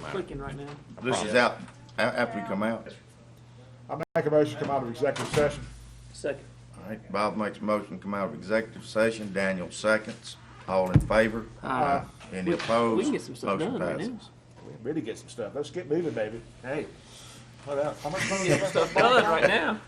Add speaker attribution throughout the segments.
Speaker 1: matter.
Speaker 2: Clicking right now.
Speaker 3: This is out after we come out.
Speaker 4: I make a motion to come out of executive session.
Speaker 2: Second.
Speaker 3: All right, Bob makes a motion to come out of executive session. Daniel seconds. All in favor? Any opposed?
Speaker 2: We can get some stuff
Speaker 3: Motion
Speaker 2: done right now.
Speaker 3: passes.
Speaker 4: We can really get some stuff. Let's get moving, baby. Hey, what else? How much money
Speaker 2: Get
Speaker 4: you
Speaker 2: some
Speaker 4: got?
Speaker 2: stuff done right now.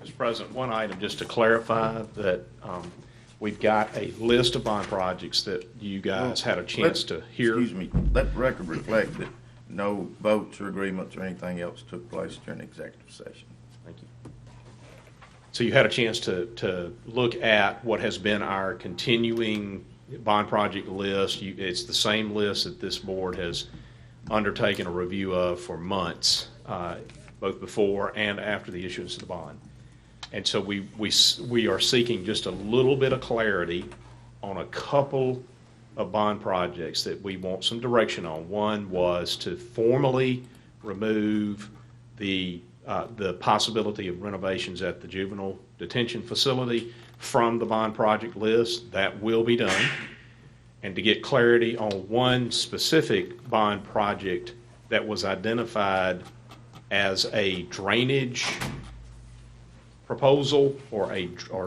Speaker 1: Mr. President, one item just to clarify that we've got a list of bond projects that you guys had a chance to hear.
Speaker 3: Excuse me, let the record reflect that no votes or agreements or anything else took place during the executive session.
Speaker 1: Thank you. So you had a chance to look at what has been our continuing bond project list. It's the same list that this board has undertaken a review of for months, both before and after the issuance of the bond. And so we are seeking just a little bit of clarity on a couple of bond projects that we want some direction on. One was to formally remove the possibility of renovations at the juvenile detention facility from the bond project list. That will be done. And to get clarity on one specific bond project that was identified as a drainage proposal or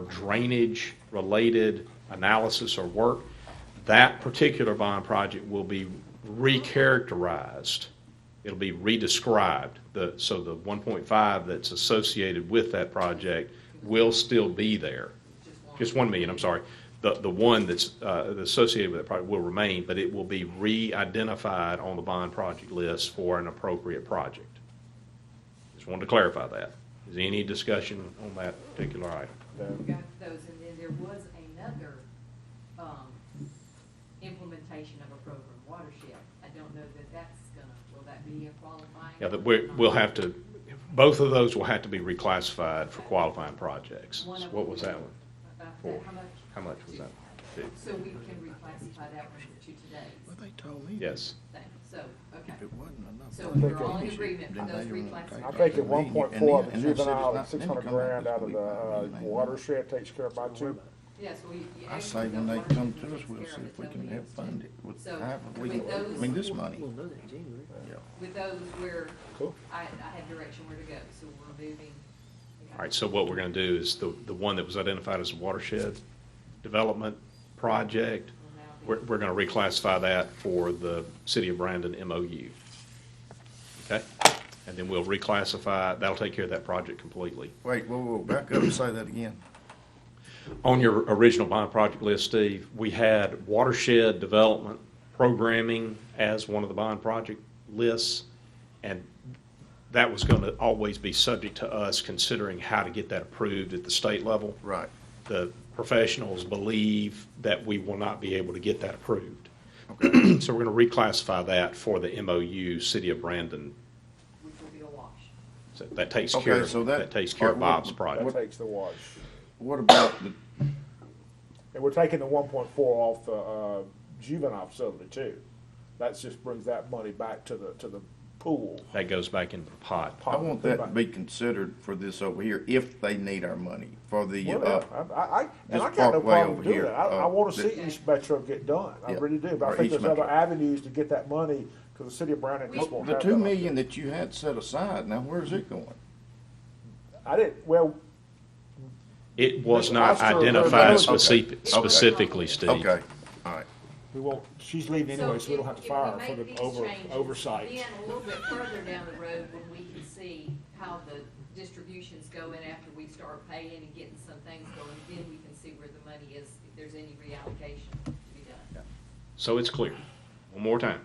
Speaker 1: drainage related analysis or work, that particular bond project will be recharacterized. It'll be redescribed. So the 1.5 that's associated with that project will still be there. Just 1 million, I'm sorry. The one that's associated with that project will remain, but it will be re-identified on the bond project list for an appropriate project. Just wanted to clarify that. Is there any discussion on that particular item?
Speaker 5: We got those, and then there was another implementation of a program, watershed. I don't know that that's will that be a qualifying?
Speaker 1: Yeah, that we'll have to, both of those will have to be reclassified for qualifying projects. So what was that one? For? How much was that?
Speaker 5: So we can reclassify that one to today's
Speaker 6: Well, they told me.
Speaker 1: Yes.
Speaker 5: thing. So, okay.
Speaker 6: If it wasn't enough.
Speaker 5: So we're all in agreement for those
Speaker 4: I
Speaker 5: reclassifications.
Speaker 4: think at 1.4 of the
Speaker 3: And then
Speaker 4: juvenile
Speaker 3: said
Speaker 4: and
Speaker 3: it's not-
Speaker 4: 600
Speaker 3: then it
Speaker 4: grand
Speaker 3: come
Speaker 4: out of
Speaker 3: back
Speaker 4: the watershed takes care of my two.
Speaker 5: Yes, we.
Speaker 3: I say when they come to us, we'll see if we can help fund it with
Speaker 5: So,
Speaker 3: half of,
Speaker 5: with those-
Speaker 3: this money.
Speaker 2: We'll know that in January.
Speaker 3: Yeah.
Speaker 5: With those,
Speaker 4: Cool.
Speaker 5: I have direction where to go, so we're moving.
Speaker 1: All right, so what we're going to do is the one that was identified as a watershed development project, we're going to reclassify that for the City of Brandon MOU. Okay? And then we'll reclassify, that'll take care of that project completely.
Speaker 3: Wait, whoa, back up and say that again.
Speaker 1: On your original bond project list, Steve, we had watershed development programming as one of the bond project lists, and that was going to always be subject to us considering how to get that approved at the state level.
Speaker 3: Right.
Speaker 1: The professionals believe that we will not be able to get that approved.
Speaker 3: Okay.
Speaker 1: So we're going to reclassify that for the MOU City of Brandon.
Speaker 5: Which will be a wash.
Speaker 1: So that takes
Speaker 3: Okay,
Speaker 1: care of,
Speaker 3: so that-
Speaker 1: takes care of Bob's
Speaker 4: That
Speaker 1: project.
Speaker 4: takes the wash.
Speaker 3: What about the,
Speaker 4: And we're taking the 1.4 off the juvenile facility too. That just brings that money back to the pool.
Speaker 1: That goes back into the pot.
Speaker 3: I want that to be considered for this over here, if they need our money for the,
Speaker 4: Well, I
Speaker 3: this
Speaker 4: got no
Speaker 3: parkway
Speaker 4: problem
Speaker 3: over
Speaker 4: doing
Speaker 3: here,
Speaker 4: that. I want to
Speaker 3: the-
Speaker 4: see East Metro get done. I
Speaker 3: Yeah.
Speaker 4: really do. But
Speaker 3: Or
Speaker 4: I think
Speaker 3: East
Speaker 4: there's other
Speaker 3: Metro.
Speaker 4: avenues to get that money because the city of Brandon just won't
Speaker 3: the
Speaker 4: have
Speaker 3: 2
Speaker 4: that.
Speaker 3: million that you had set aside, now where's it going?
Speaker 4: I didn't. Well,
Speaker 1: It was
Speaker 4: Ms.
Speaker 1: not
Speaker 4: Oster,
Speaker 1: identified
Speaker 4: okay.
Speaker 1: specifically, Steve.
Speaker 3: Okay, all right.
Speaker 4: we won't. She's leaving anyway, so we don't have to
Speaker 5: if
Speaker 4: fire
Speaker 5: we
Speaker 4: her for
Speaker 5: make
Speaker 4: the
Speaker 5: these changes,
Speaker 4: oversight.
Speaker 5: Then a little bit further down the road, when we can see how the distributions go in after we start paying and getting some things going, then we can see where the money is, if there's any reallocation to be done.
Speaker 1: So it's clear. One more time.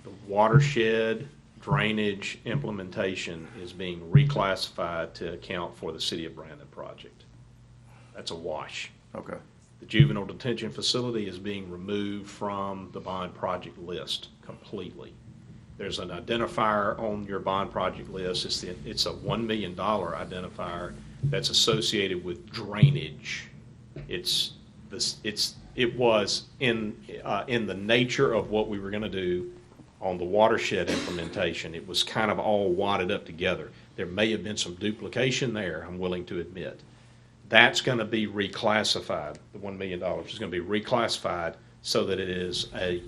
Speaker 1: The watershed drainage implementation is being reclassified to account for the City of Brandon project. That's a wash.
Speaker 3: Okay.
Speaker 1: The juvenile detention facility is being removed from the bond project list completely. There's an identifier on your bond project list. It's a $1 million identifier that's associated with drainage. It was in the nature of what we were going to do on the watershed implementation. It was kind of all wadded up together. There may have been some duplication there, I'm willing to admit. That's going to be reclassified. The $1 million is going to be reclassified so that it is a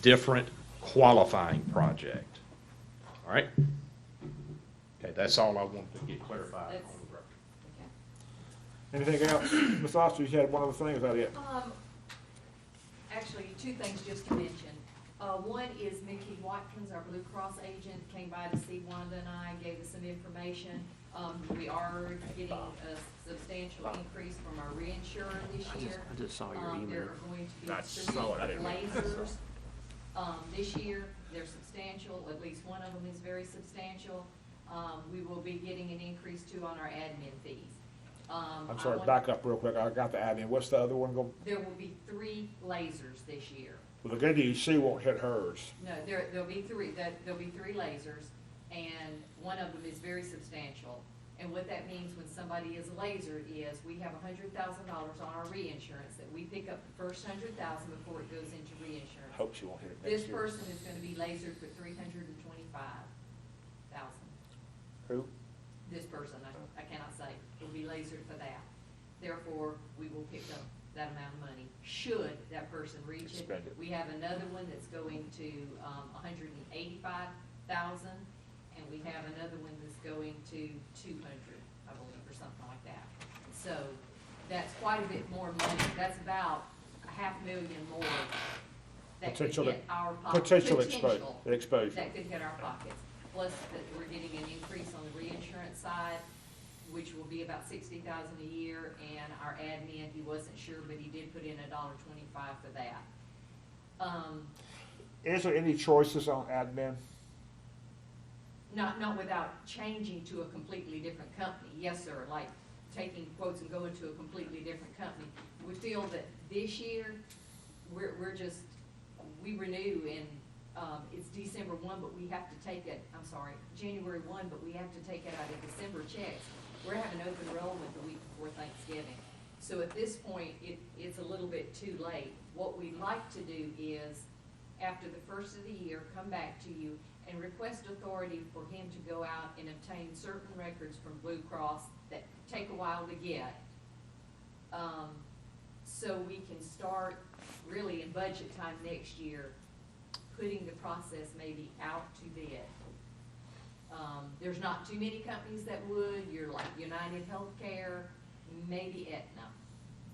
Speaker 1: different qualifying project. All right? Okay, that's all I wanted to get clarified on the record.
Speaker 5: Okay.
Speaker 4: Anything else? Ms. Oster, you had one other thing, is that it?
Speaker 5: Actually, two things just to mention. One is Mickey Watkins, our Blue Cross agent, came by to see Wanda and I, gave us some information. We are getting a substantial increase from our reinsurer this year.
Speaker 2: I just saw your
Speaker 5: There
Speaker 2: email.
Speaker 5: are going to
Speaker 4: I
Speaker 5: be
Speaker 4: saw it, I didn't read it.
Speaker 5: lasers, this year. They're substantial, at least one of them is very substantial. We will be getting an increase too on our admin fees.
Speaker 4: I'm sorry, back up real quick, I got the admin, what's the other one going?
Speaker 5: There will be 3 lasers this year.
Speaker 4: Well, the ADC won't hit hers.
Speaker 5: No, there'll be 3, there'll be 3 lasers, and one of them is very substantial. And what that means when somebody is lasered is we have $100,000 on our reinsurance that we pick up the first $100,000 before it goes into reinsurance.
Speaker 4: Hope she won't hit it
Speaker 5: This
Speaker 4: next year.
Speaker 5: person is gonna be lasered for $325,000.
Speaker 4: Who?
Speaker 5: This person, I cannot say, will be lasered for that. Therefore, we will pick up that amount of money, should that person reach it.
Speaker 4: Spend it.
Speaker 5: We have another one that's going to, $185,000, and we have another one that's going to 200, I believe, or something like that. So, that's quite a bit more money, that's about $500,000 more that could
Speaker 4: Potential-
Speaker 5: hit our pocket.
Speaker 4: Potential exposure.
Speaker 5: That could hit our pockets, plus that we're getting an increase on the reinsurance side, which will be about $60,000 a year, and our admin, he wasn't sure, but he did put in $1.25 for that.
Speaker 4: Is there any choices on admin?
Speaker 5: Not without changing to a completely different company, yes, sir, like taking quotes and going to a completely different company. We feel that this year, we renew in, it's December 1, but we have to take it, January 1, but we have to take it out of December checks. We're having open enrollment the week before Thanksgiving. So at this point, it's a little bit too late. What we'd like to do is, after the first of the year, come back to you and request authority for him to go out and obtain certain records from Blue Cross that take a while to get. So we can start really in budget time next year, putting the process maybe out to bid. There's not too many companies that would. You're like United Healthcare, maybe Aetna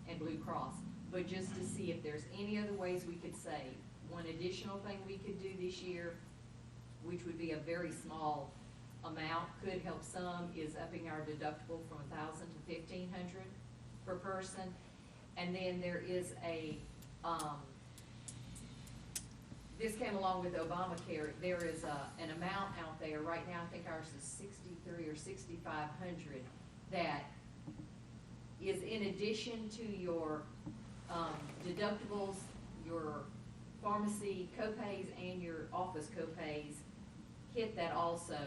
Speaker 5: and Blue Cross. But just to see if there's any other ways we could save. One additional thing we could do this year, which would be a very small amount, could help some, is upping our deductible from $1,000 to $1,500 per person. And then there is this came along with Obamacare. There is an amount out there right now. I think ours is $6,300 or $6,500 that is in addition to your deductibles, your pharmacy copays, and your office copays. Hit that also,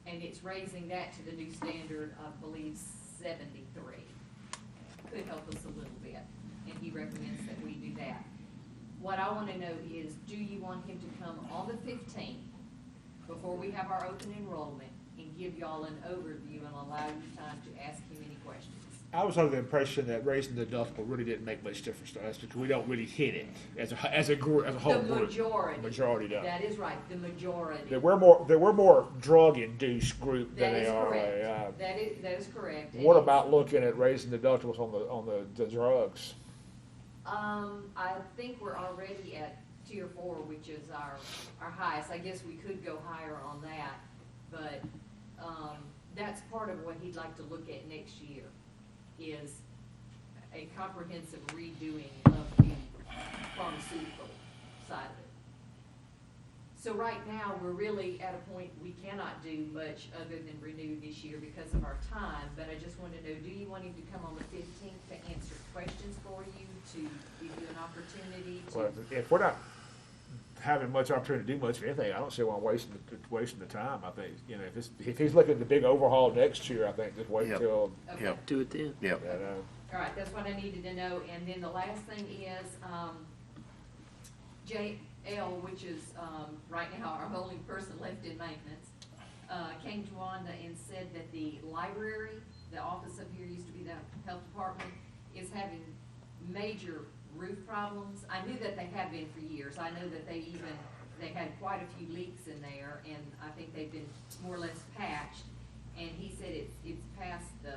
Speaker 5: and it's raising that to the new standard, I believe, 73. Could help us a little bit, and he recommends that we do that. What I want to know is, do you want him to come on the 15th, before we have our open enrollment, and give y'all an overview and allow you time to ask him any questions?
Speaker 4: I was under the impression that raising the deductible really didn't make much difference to us because we don't really hit it as a whole
Speaker 5: The
Speaker 4: group.
Speaker 5: majority.
Speaker 4: Majority does.
Speaker 5: That is right, the majority.
Speaker 4: They were more drug-induced group than
Speaker 5: That
Speaker 4: they
Speaker 5: is
Speaker 4: are.
Speaker 5: correct. That is correct.
Speaker 4: What
Speaker 5: And
Speaker 4: about looking at raising the deductibles on the drugs?
Speaker 5: I think we're already at tier 4, which is our highest. I guess we could go higher on that, but, that's part of what he'd like to look at next year, is a comprehensive redoing of the pharmaceutical side of it. So right now, we're really at a point we cannot do much other than renew this year because of our time, but I just want to know, do you want him to come on the 15th to answer questions for you, to give you an opportunity to?
Speaker 4: Well, if we're not having much opportunity to do much of anything, I don't see why I'm wasting the time. I think, if he's looking at the big overhaul next year, I think just wait
Speaker 3: Yep.
Speaker 4: until,
Speaker 5: Okay.
Speaker 3: Yep.
Speaker 2: Do it then.
Speaker 3: Yep.
Speaker 5: All right, that's what I needed to know. And then the last thing is, JL, which is right now our only person left in maintenance, came to Wanda and said that the library the office up here used to be the health department, is having major roof problems. I knew that they had been for years. I know that they had quite a few leaks in there, and I think they've been more or less patched. And he said it's past the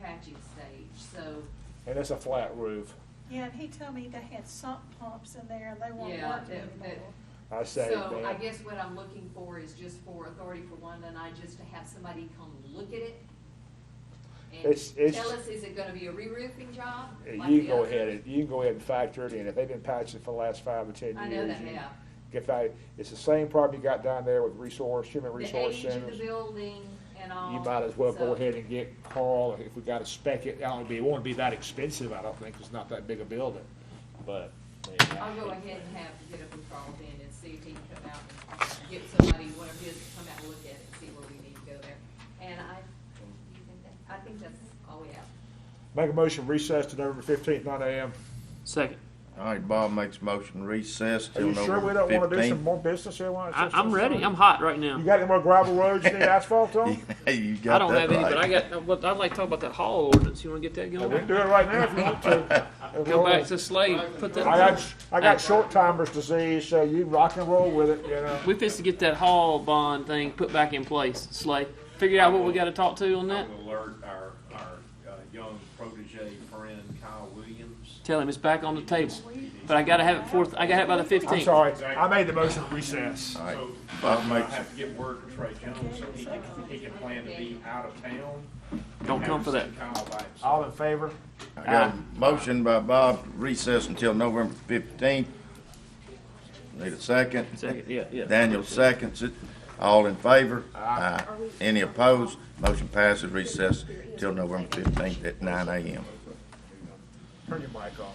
Speaker 5: patching stage, so.
Speaker 4: And it's a flat roof.
Speaker 6: Yeah, and he told me they had sump pumps in there and they weren't
Speaker 5: Yeah,
Speaker 6: working anymore.
Speaker 4: I say,
Speaker 5: So I
Speaker 4: man,
Speaker 5: guess what I'm looking for is just for authority for Wanda and I just to have somebody come look at it. And
Speaker 4: It's-
Speaker 5: tell us, is it gonna be a re-roofing job?
Speaker 4: you
Speaker 5: like
Speaker 4: can
Speaker 5: the
Speaker 4: go
Speaker 5: others?
Speaker 4: ahead and factor it in. If they've been patching for the last 5 or 10
Speaker 5: I
Speaker 4: years.
Speaker 5: know they
Speaker 4: you
Speaker 5: have.
Speaker 4: Get that, it's the same problem you got down there with human
Speaker 5: The
Speaker 4: resource
Speaker 5: age of
Speaker 4: centers.
Speaker 5: the building and all.
Speaker 4: You might as well go
Speaker 5: so-
Speaker 4: ahead and get Carl, if we gotta spec it, it won't be that expensive, I don't think, it's not that big a building, but.
Speaker 5: I'll go ahead and have to get up with Carl then and see if he can come out and get somebody, one of his, to come out and look at it and see where we need to go there. And I think that's all we have.
Speaker 4: Make a motion recess to November 15th, 9 a.m.
Speaker 2: Second.
Speaker 3: All right, Bob makes a motion recess
Speaker 4: Are
Speaker 3: till
Speaker 4: you sure we
Speaker 3: November
Speaker 4: don't wanna do some
Speaker 3: 15th.
Speaker 4: more business here? while it's just
Speaker 2: I'm
Speaker 4: this
Speaker 2: ready.
Speaker 4: time?
Speaker 2: I'm hot right now.
Speaker 4: You got any more gravel roads you need asphalt on?
Speaker 3: You
Speaker 2: I
Speaker 3: got
Speaker 2: don't
Speaker 3: that
Speaker 2: have any,
Speaker 3: right.
Speaker 2: but I got. What I'd like to talk about that hall ordinance. You want to get that
Speaker 4: Yeah, we
Speaker 2: going?
Speaker 4: can do it right now if you want to.
Speaker 2: Go back to Slade. Put that.
Speaker 4: I got short timers disease, so you rock and roll with it, you know.
Speaker 2: We fixed to get that hall bond thing put back in place. Slade. Figure out what we got to talk to on that.
Speaker 1: I will alert our young protege friend Kyle Williams.
Speaker 2: Tell him it's back on the table. But I gotta have it fourth. I gotta have it by the 15th.
Speaker 4: I'm sorry, I made the motion to recess.
Speaker 3: All right,
Speaker 1: So
Speaker 3: Bob
Speaker 1: I
Speaker 3: makes,
Speaker 1: have to get word to Trey Jones so he can plan to be out of town.
Speaker 2: Don't come for that.
Speaker 1: Have Kyle by himself.
Speaker 4: All in favor?
Speaker 3: I got a motion by Bob to recess until November 15th. Need a second?
Speaker 2: Second. Yeah.
Speaker 3: Daniel seconds it. All in favor? Aye. Any opposed? Motion passes recess till November 15th at 9 a.m.
Speaker 4: Turn your mic off.